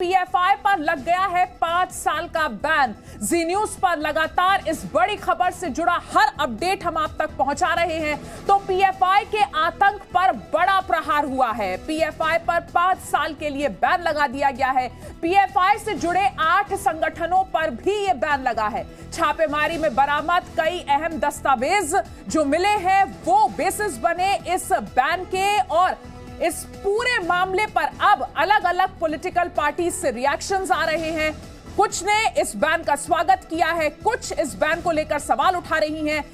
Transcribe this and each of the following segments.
PFI पर लग गया है 5 साल का बैन। जी न्यूज पर लगातार इस बड़ी खबर से जुड़ा हर अपडेट हम आप तक पहुंचा रहे हैं। तो पीएफआई के आतंक पर बड़ा प्रहार हुआ है। पीएफआई पर 5 साल के लिए बैन लगा दिया गया है। पीएफआई से जुड़े 8 संगठनों पर भी यह बैन लगा है। छापेमारी में बरामद कई अहम दस्तावेज जो मिले हैं वो बेसिस बने इस बैन के, और इस पूरे मामले पर अब अलग अलग पॉलिटिकल पार्टी से रिएक्शंस आ रहे हैं। कुछ ने इस बैन का स्वागत किया है, कुछ इस बैन को लेकर सवाल उठा रही हैं।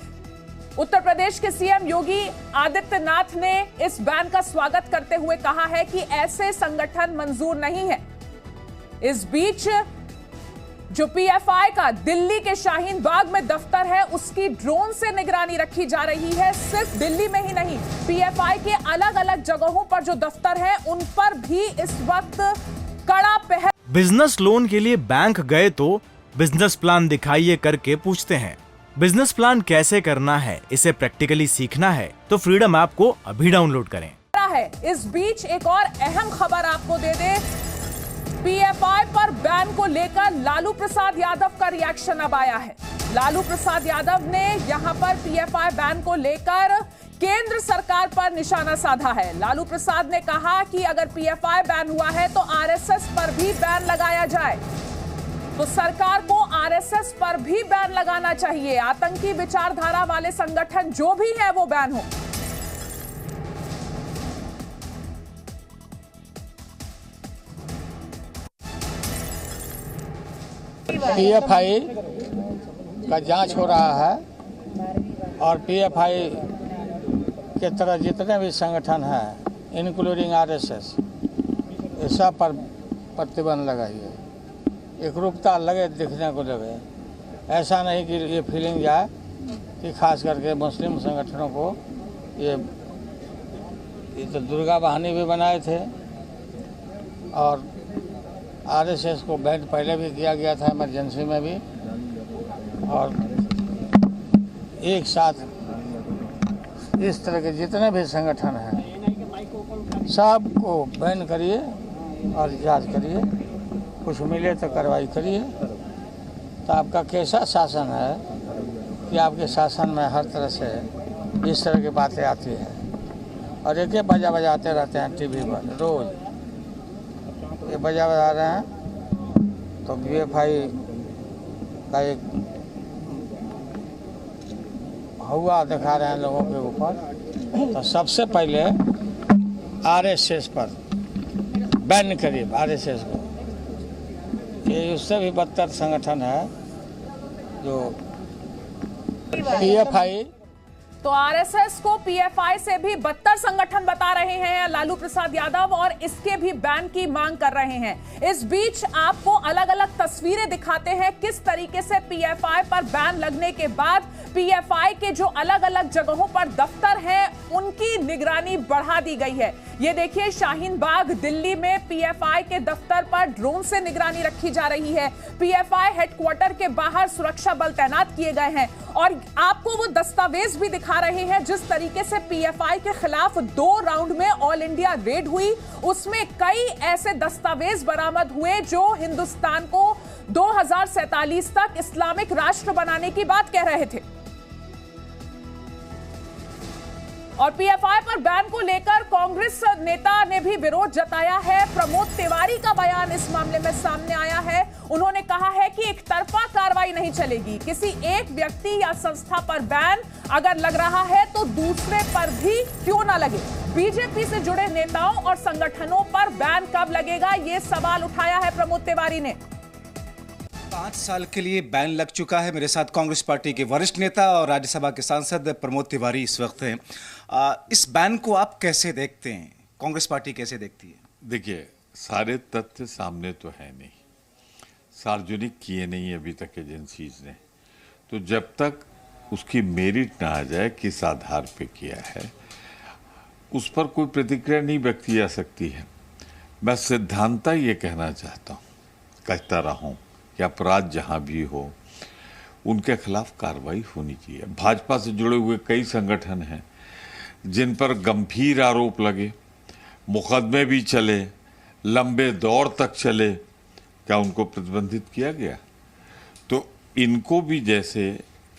उत्तर प्रदेश के सीएम योगी आदित्यनाथ ने इस बैन का स्वागत करते हुए कहा है कि ऐसे संगठन मंजूर नहीं है। इस बीच जो पीएफआई का दिल्ली के शाहीन बाग में दफ्तर है उसकी ड्रोन से निगरानी रखी जा रही है। सिर्फ दिल्ली में ही नहीं, पीएफआई के अलग अलग जगहों पर जो दफ्तर है उन पर भी इस वक्त कड़ा पहरा। बिजनेस लोन के लिए बैंक गए तो बिजनेस प्लान दिखाइए करके पूछते हैं। बिजनेस प्लान कैसे करना है, इसे प्रैक्टिकली सीखना है तो फ्रीडम ऐप को अभी डाउनलोड करें। इस बीच एक और अहम खबर आपको दे दे, पीएफआई पर बैन को लेकर लालू प्रसाद यादव का रिएक्शन अब आया है। लालू प्रसाद यादव ने यहां पर पीएफआई बैन को लेकर केंद्र सरकार पर निशाना साधा है। लालू प्रसाद ने कहा कि अगर पीएफआई बैन हुआ है तो आरएसएस पर भी बैन लगाया जाए। तो सरकार को आरएसएस पर भी बैन लगाना चाहिए। आतंकी विचारधारा वाले संगठन जो भी है वो बैन हो। पीएफआई का जांच हो रहा है और पीएफआई के तरह जितने भी संगठन हैं इंक्लूडिंग आरएसएस, इस सब पर प्रतिबंध लगाइए। एकरूपता लगे, दिखने को लगे। ऐसा नहीं कि ये फीलिंग जाए कि खास करके मुस्लिम संगठनों को ये तो दुर्गा वाहिनी भी बनाए थे और आरएसएस को बैन पहले भी किया गया था इमरजेंसी में भी, और एक साथ इस तरह के जितने भी संगठन हैं सबको बैन करिए और जांच करिए, कुछ मिले तो कार्रवाई करिए। तो आपका कैसा शासन है कि आपके शासन में हर तरह से इस तरह की बातें आती हैं और एक बजा बजाते रहते हैं टीवी पर रोज़। ये बजा रहे हैं तो पीएफआई का एक हुआ दिखा रहे हैं लोगों के ऊपर। तो सबसे पहले आरएसएस पर बैन करिए, आरएसएस को। ये उससे भी बदतर संगठन है जो पीएफआई। तो आरएसएस को पीएफआई से भी बदतर संगठन बता रहे हैं लालू प्रसाद यादव और इसके भी बैन की मांग कर रहे हैं। इस बीच आपको अलग अलग तस्वीरें दिखाते हैं किस तरीके से पीएफआई पर बैन लगने के बाद पीएफआई के जो अलग अलग जगहों पर दफ्तर हैं उनकी निगरानी बढ़ा दी गई है। ये देखिए, शाहीन बाग दिल्ली में पीएफआई के दफ्तर पर ड्रोन से निगरानी रखी जा रही है। पीएफआई हेडक्वार्टर के बाहर सुरक्षा बल तैनात किए गए हैं और आपको वो दस्तावेज भी दिखा रहे हैं जिस तरीके से पीएफआई के खिलाफ 2 राउंड में ऑल इंडिया रेड हुई। उसमें कई ऐसे दस्तावेज बरामद हुए जो हिंदुस्तान को 2047 तक इस्लामिक राष्ट्र बनाने की बात कह रहे थे। और पीएफआई पर बैन को लेकर कांग्रेस नेता ने भी विरोध जताया है। प्रमोद तिवारी का बयान इस मामले में सामने आया है। उन्होंने कहा है कि एक तरफा कार्रवाई नहीं चलेगी। किसी एक व्यक्ति या संस्था पर बैन अगर लग रहा है तो दूसरे पर भी क्यों ना लगे। बीजेपी से जुड़े नेताओं और संगठनों पर बैन कब लगेगा, ये सवाल उठाया है प्रमोद तिवारी ने। 5 साल के लिए बैन लग चुका है। मेरे साथ कांग्रेस पार्टी के वरिष्ठ नेता और राज्यसभा के सांसद प्रमोद तिवारी इस वक्त हैं। इस बैन को आप कैसे देखते हैं, कांग्रेस पार्टी कैसे देखती है? देखिए, सारे तथ्य सामने तो है नहीं, सार्वजनिक किए नहीं अभी तक एजेंसीज ने। तो जब तक उसकी मेरिट ना आ जाए किस आधार पे किया है, उस पर कोई प्रतिक्रिया नहीं व्यक्त की जा सकती है। मैं सिद्धांत ये कहना चाहता हूँ, कहता रहा हूँ कि अपराध जहाँ भी हो उनके खिलाफ कार्रवाई होनी चाहिए। भाजपा से जुड़े हुए कई संगठन हैं जिन पर गंभीर आरोप लगे, मुकदमे भी चले, लंबे दौर तक चले, क्या उनको प्रतिबंधित किया गया? तो इनको भी जैसे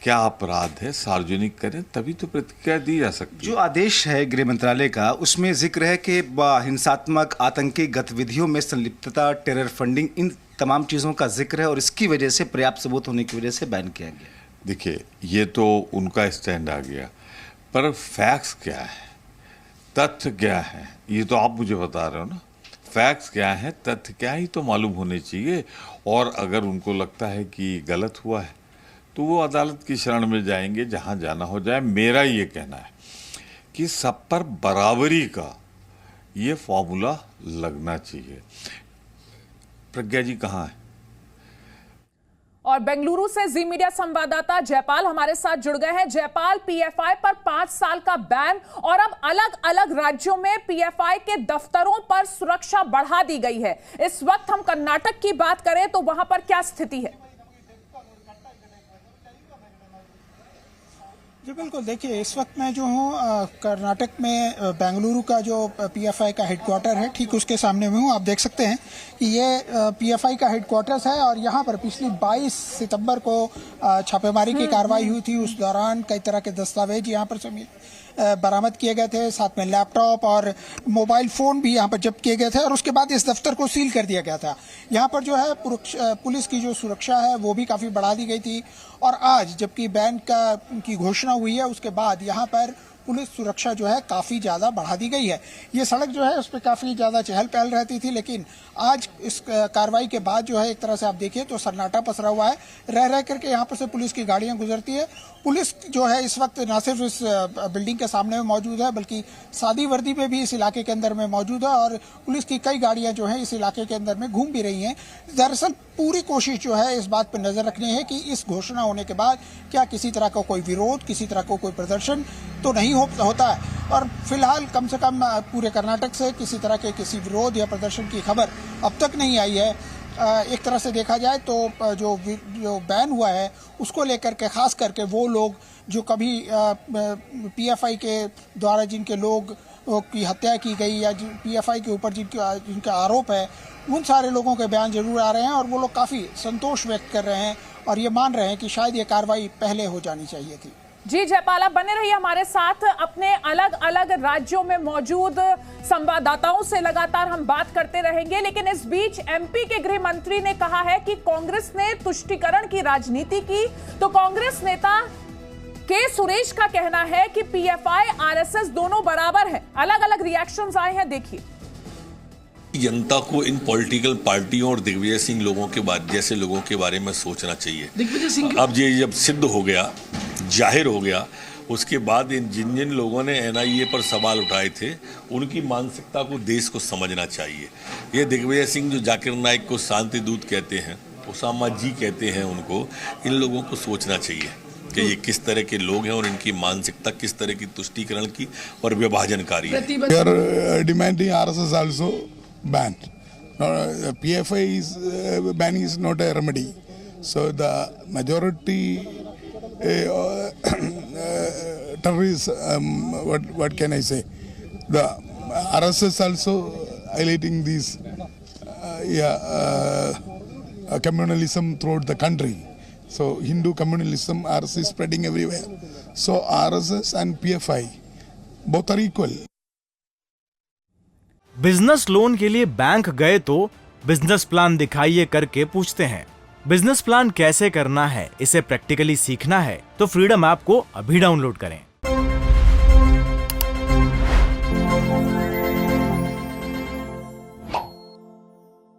क्या अपराध है सार्वजनिक करें, तभी तो प्रतिक्रिया दी जा सकती है। जो आदेश है गृह मंत्रालय का, उसमें जिक्र है कि हिंसात्मक आतंकी गतिविधियों में संलिप्तता, टेरर फंडिंग, इन तमाम चीज़ों का जिक्र है और इसकी वजह से पर्याप्त सबूत होने की वजह से बैन किया गया। देखिए, ये तो उनका स्टैंड आ गया, पर फैक्ट्स क्या है, तथ्य क्या है, ये तो आप मुझे बता रहे हो ना। फैक्ट्स क्या है, तथ्य क्या है, ये तो मालूम होने चाहिए। और अगर उनको लगता है कि गलत हुआ है तो वो अदालत की शरण में जाएंगे, जहां जाना हो जाए। मेरा ये कहना है कि सब पर बराबरी का ये फॉर्मूला लगना चाहिए। प्रज्ञा जी कहाँ है? और बेंगलुरु से जी मीडिया संवाददाता जयपाल हमारे साथ जुड़ गए हैं। जयपाल, पीएफआई पर 5 साल का बैन और अब अलग अलग राज्यों में पीएफआई के दफ्तरों पर सुरक्षा बढ़ा दी गई है। इस वक्त हम कर्नाटक की बात करें तो वहां पर क्या स्थिति है? जी बिल्कुल, देखिए इस वक्त मैं जो हूँ कर्नाटक में बेंगलुरु का जो पीएफआई का हेडक्वार्टर है, ठीक उसके सामने में हूँ। आप देख सकते हैं कि ये पीएफआई का हेडक्वार्टर्स है और यहाँ पर पिछली 22 सितंबर को छापेमारी की कार्रवाई हुई थी। उस दौरान कई तरह के दस्तावेज यहाँ पर बरामद किए गए थे, साथ में लैपटॉप और मोबाइल फ़ोन भी यहाँ पर जब्त किए गए थे और उसके बाद इस दफ्तर को सील कर दिया गया था। यहाँ पर जो है पुलिस की जो सुरक्षा है वो भी काफ़ी बढ़ा दी गई थी और आज जबकि बैन की घोषणा हुई है उसके बाद यहाँ पर पुलिस सुरक्षा जो है काफ़ी ज़्यादा बढ़ा दी गई है। ये सड़क जो है उस पर काफ़ी ज़्यादा चहल पहल रहती थी, लेकिन आज इस कार्रवाई के बाद जो है एक तरह से आप देखिए तो सन्नाटा पसरा हुआ है। रह रह करके यहाँ पर से पुलिस की गाड़ियाँ गुजरती है। पुलिस जो है इस वक्त न सिर्फ इस बिल्डिंग के सामने में मौजूद है बल्कि सादी वर्दी में भी इस इलाके के अंदर में मौजूद है और पुलिस की कई गाड़ियाँ जो है इस इलाके के अंदर में घूम भी रही हैं। दरअसल पूरी कोशिश जो है इस बात पर नजर रखनी है कि इस घोषणा होने के बाद क्या किसी तरह का कोई विरोध, किसी तरह का कोई प्रदर्शन तो नहीं होता है। और फिलहाल कम से कम पूरे कर्नाटक से किसी तरह के किसी विरोध या प्रदर्शन की खबर अब तक नहीं आई है। एक तरह से देखा जाए तो जो बैन हुआ है उसको लेकर के खास करके वो लोग जो कभी पीएफआई के द्वारा जिनके लोग की हत्या की गई या पीएफआई के ऊपर जिनका आरोप है, उन सारे लोगों के बयान जरूर आ रहे हैं और वो लोग काफ़ी संतोष व्यक्त कर रहे हैं और ये मान रहे हैं कि शायद ये कार्रवाई पहले हो जानी चाहिए थी। जी जयपाल, आप बने रहिए हमारे साथ। अपने अलग अलग राज्यों में मौजूद संवाददाताओं से लगातार हम बात करते रहेंगे, लेकिन इस बीच एमपी के गृह मंत्री ने कहा है कि कांग्रेस ने तुष्टीकरण की राजनीति की। तो कांग्रेस नेता के सुरेश का कहना है कि पीएफआई आरएसएस दोनों बराबर है। अलग अलग रिएक्शंस आए हैं, देखिए। जनता को इन पॉलिटिकल पार्टियों और दिग्विजय सिंह लोगों के बाद जैसे लोगों के बारे में सोचना चाहिए। दिग्विजय सिंह अब ये जब सिद्ध हो गया, जाहिर हो गया, उसके बाद जिन लोगों ने एनआईए पर सवाल उठाए थे उनकी मानसिकता को देश को समझना चाहिए। ये दिग्विजय सिंह जो जाकिर नाइक को शांति दूत कहते हैं, उसामा जी कहते हैं उनको, इन लोगों को सोचना चाहिए कि ये किस तरह के लोग हैं और इनकी मानसिकता किस तरह की तुष्टीकरण की और विभाजनकारी है। Demanding RSS also ban. PFI ban is not a remedy. So the majority terrorists, what can I say? The RSS also highlighting these communalism throughout the country. So Hindu communalism, RSS is spreading everywhere. So RSS and PFI both are equal. Business loan के लिए bank गए तो business plan दिखाइए करके पूछते हैं। Business plan कैसे करना है, इसे प्रैक्टिकली सीखना है तो फ्रीडम ऐप को अभी डाउनलोड करें।